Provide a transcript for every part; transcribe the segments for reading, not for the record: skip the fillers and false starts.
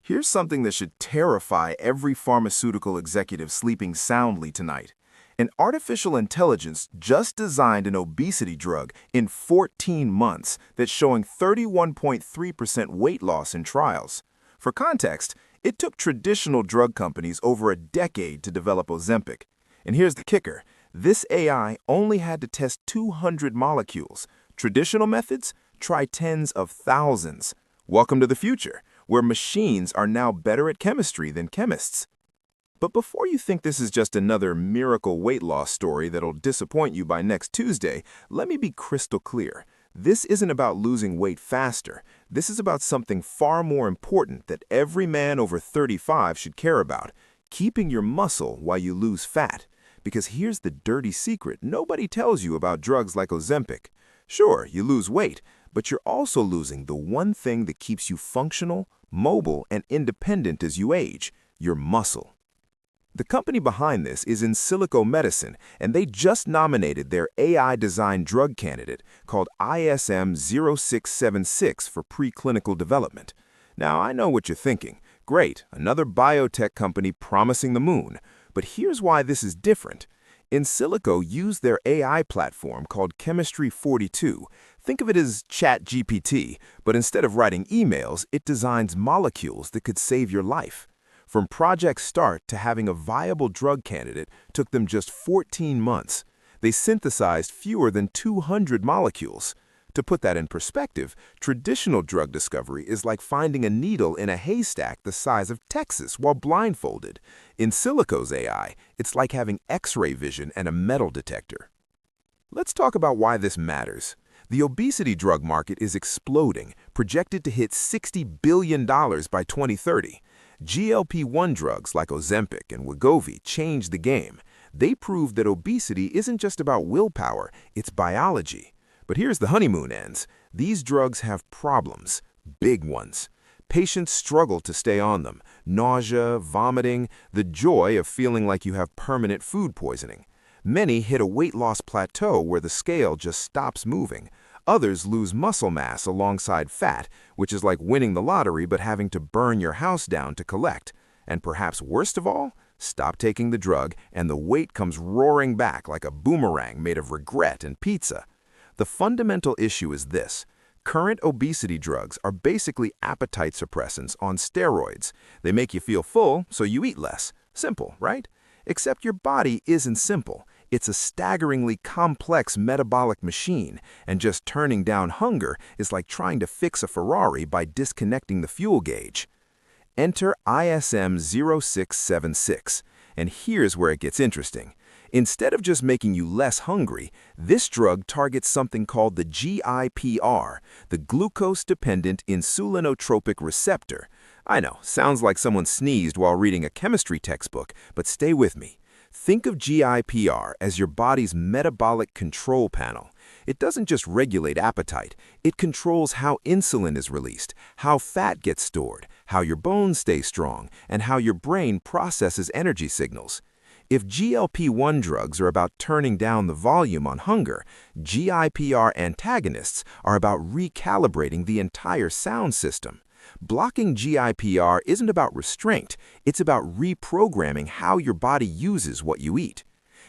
Here's something that should terrify every pharmaceutical executive sleeping soundly tonight. An artificial intelligence just designed an obesity drug in 14 months that's showing 31.3% weight loss in trials. For context, it took traditional drug companies over a decade to develop Ozempic. And here's the kicker. This AI only had to test 200 molecules. Traditional methods try tens of thousands. Welcome to the future, where machines are now better at chemistry than chemists. But before you think this is just another miracle weight loss story that'll disappoint you by next Tuesday, let me be crystal clear. This isn't about losing weight faster. This is about something far more important that every man over 35 should care about: keeping your muscle while you lose fat. Because here's the dirty secret nobody tells you about drugs like Ozempic. Sure, you lose weight, but you're also losing the one thing that keeps you functional, mobile, and independent as you age: your muscle. The company behind this is Insilico Medicine, and they just nominated their AI-designed drug candidate called ISM-0676 for preclinical development. Now, I know what you're thinking. Great, another biotech company promising the moon. But here's why this is different. Insilico used their AI platform called Chemistry 42. Think of it as ChatGPT, but instead of writing emails, it designs molecules that could save your life. From project start to having a viable drug candidate took them just 14 months. They synthesized fewer than 200 molecules. To put that in perspective, traditional drug discovery is like finding a needle in a haystack the size of Texas while blindfolded. In Insilico's AI, it's like having X-ray vision and a metal detector. Let's talk about why this matters. The obesity drug market is exploding, projected to hit $60 billion by 2030. GLP-1 drugs like Ozempic and Wegovy changed the game. They proved that obesity isn't just about willpower, it's biology. But here's the honeymoon ends. These drugs have problems, big ones. Patients struggle to stay on them. Nausea, vomiting, the joy of feeling like you have permanent food poisoning. Many hit a weight loss plateau where the scale just stops moving. Others lose muscle mass alongside fat, which is like winning the lottery but having to burn your house down to collect. And perhaps worst of all, stop taking the drug and the weight comes roaring back like a boomerang made of regret and pizza. The fundamental issue is this. Current obesity drugs are basically appetite suppressants on steroids. They make you feel full, so you eat less. Simple, right? Except your body isn't simple. It's a staggeringly complex metabolic machine, and just turning down hunger is like trying to fix a Ferrari by disconnecting the fuel gauge. Enter ISM-0676, and here's where it gets interesting. Instead of just making you less hungry, this drug targets something called the GIPR, the glucose-dependent insulinotropic receptor. I know, sounds like someone sneezed while reading a chemistry textbook, but stay with me. Think of GIPR as your body's metabolic control panel. It doesn't just regulate appetite, it controls how insulin is released, how fat gets stored, how your bones stay strong, and how your brain processes energy signals. If GLP-1 drugs are about turning down the volume on hunger, GIPR antagonists are about recalibrating the entire sound system. Blocking GIPR isn't about restraint, it's about reprogramming how your body uses what you eat.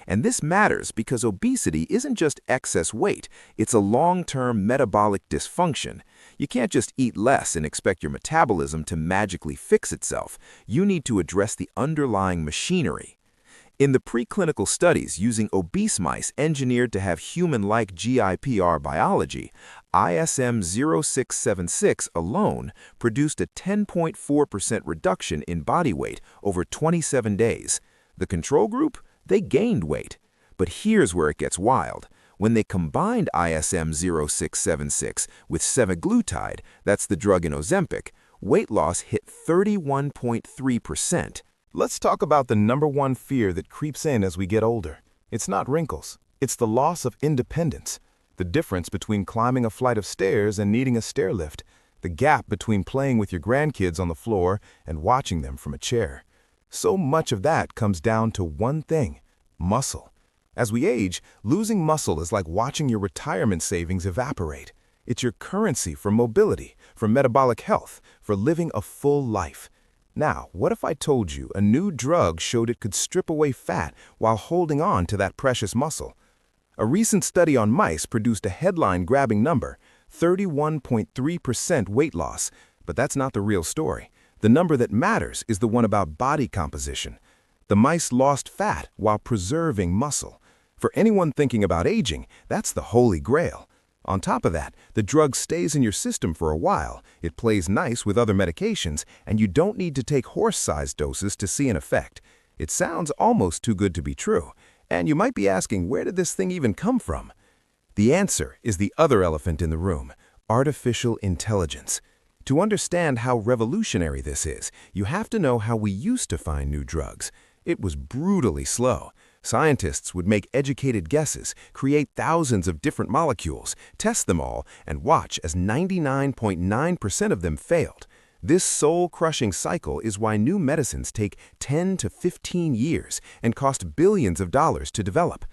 And this matters because obesity isn't just excess weight, it's a long-term metabolic dysfunction. You can't just eat less and expect your metabolism to magically fix itself. You need to address the underlying machinery. In the preclinical studies using obese mice engineered to have human-like GIPR biology, ISM-0676 alone produced a 10.4% reduction in body weight over 27 days. The control group? They gained weight. But here's where it gets wild. When they combined ISM-0676 with Semaglutide, that's the drug in Ozempic, weight loss hit 31.3%. Let's talk about the number one fear that creeps in as we get older. It's not wrinkles. It's the loss of independence. The difference between climbing a flight of stairs and needing a stair lift. The gap between playing with your grandkids on the floor and watching them from a chair. So much of that comes down to one thing: muscle. As we age, losing muscle is like watching your retirement savings evaporate. It's your currency for mobility, for metabolic health, for living a full life. Now, what if I told you a new drug showed it could strip away fat while holding on to that precious muscle? A recent study on mice produced a headline-grabbing number, 31.3% weight loss. But that's not the real story. The number that matters is the one about body composition. The mice lost fat while preserving muscle. For anyone thinking about aging, that's the holy grail. On top of that, the drug stays in your system for a while, it plays nice with other medications, and you don't need to take horse-sized doses to see an effect. It sounds almost too good to be true. And you might be asking, where did this thing even come from? The answer is the other elephant in the room: artificial intelligence. To understand how revolutionary this is, you have to know how we used to find new drugs. It was brutally slow. Scientists would make educated guesses, create thousands of different molecules, test them all, and watch as 99.9% of them failed. This soul-crushing cycle is why new medicines take 10 to 15 years and cost billions of dollars to develop.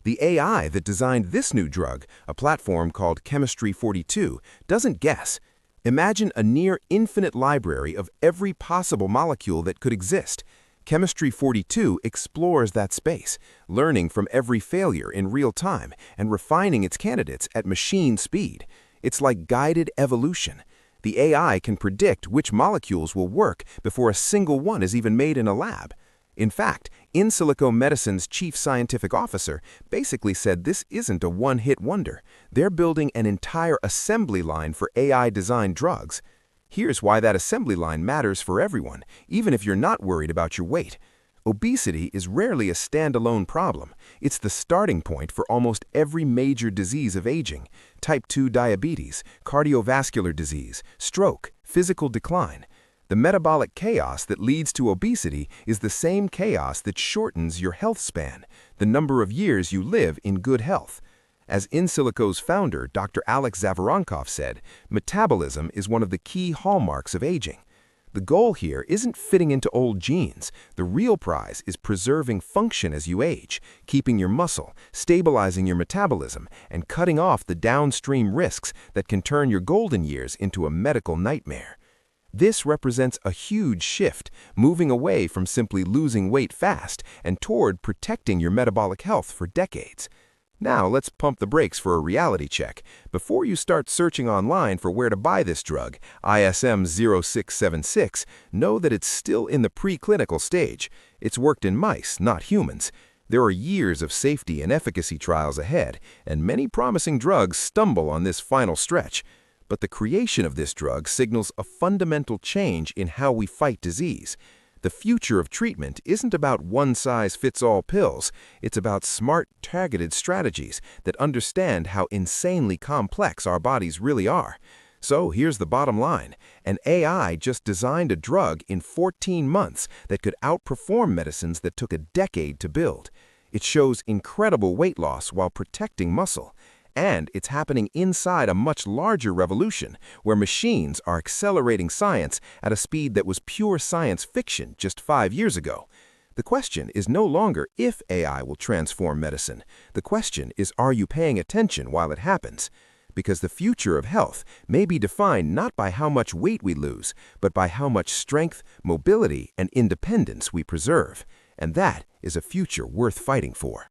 The AI that designed this new drug, a platform called Chemistry 42, doesn't guess. Imagine a near-infinite library of every possible molecule that could exist. Chemistry 42 explores that space, learning from every failure in real time and refining its candidates at machine speed. It's like guided evolution. The AI can predict which molecules will work before a single one is even made in a lab. In fact, Insilico Medicine's chief scientific officer basically said this isn't a one-hit wonder. They're building an entire assembly line for AI-designed drugs. Here's why that assembly line matters for everyone, even if you're not worried about your weight. Obesity is rarely a standalone problem. It's the starting point for almost every major disease of aging: type 2 diabetes, cardiovascular disease, stroke, physical decline. The metabolic chaos that leads to obesity is the same chaos that shortens your health span, the number of years you live in good health. As Insilico's founder, Dr. Alex Zavaronkov, said, metabolism is one of the key hallmarks of aging. The goal here isn't fitting into old genes. The real prize is preserving function as you age, keeping your muscle, stabilizing your metabolism, and cutting off the downstream risks that can turn your golden years into a medical nightmare. This represents a huge shift, moving away from simply losing weight fast and toward protecting your metabolic health for decades. Now let's pump the brakes for a reality check. Before you start searching online for where to buy this drug, ISM 0676, know that it's still in the preclinical stage. It's worked in mice, not humans. There are years of safety and efficacy trials ahead, and many promising drugs stumble on this final stretch. But the creation of this drug signals a fundamental change in how we fight disease. The future of treatment isn't about one-size-fits-all pills. It's about smart, targeted strategies that understand how insanely complex our bodies really are. So here's the bottom line. An AI just designed a drug in 14 months that could outperform medicines that took a decade to build. It shows incredible weight loss while protecting muscle. And it's happening inside a much larger revolution, where machines are accelerating science at a speed that was pure science fiction just 5 years ago. The question is no longer if AI will transform medicine. The question is, are you paying attention while it happens? Because the future of health may be defined not by how much weight we lose, but by how much strength, mobility, and independence we preserve. And that is a future worth fighting for.